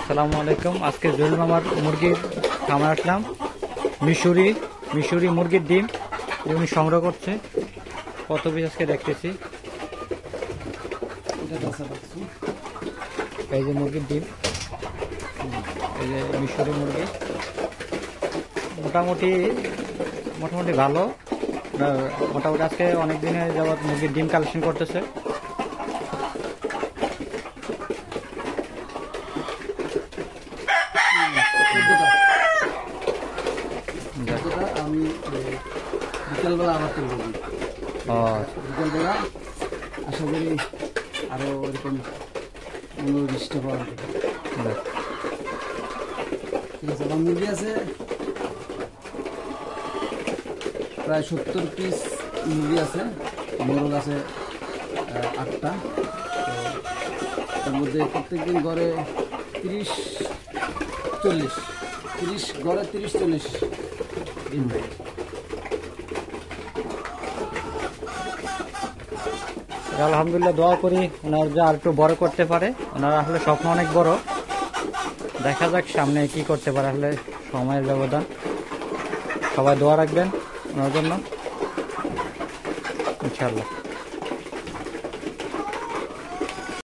আসসালামু আলাইকুম। আজকে জহুরুল মামার মুরগির খামার আসলাম। মিশরি মুরগির ডিম উনি সংগ্রহ করছে। কত পিস আজকে দেখতেছি। এই যে মুরগির ডিম, এই যে মিশরি মুরগি মোটামুটি ভালো। মোটামুটি আজকে অনেক দিনের যাবৎ মুরগির ডিম কালেকশন করতেছে। আমি বিকালবেলা আবার তুলব, বিকালবেলা আশা করি আরো এরকম 15-20টা পাওয়া যাবে। ঠিক আছে, আমার মুরগি আছে প্রায় 70 পিস মুরগি আছে, মোরগ আছে 8টা। তো তার মধ্যে প্রত্যেকদিন গড়ে 30-40 গড়ে 30-40 ডিম হয়। আলহামদুলিল্লাহ, দোয়া করি ওনার যে আর একটু বড় করতে পারে। ওনার আসলে স্বপ্ন অনেক বড়, দেখা যাক সামনে কি করতে পারে। আসলে সময়ের ব্যবধান। সবাই দোয়া রাখবেন ওনার জন্য, ইনশাআল্লাহ।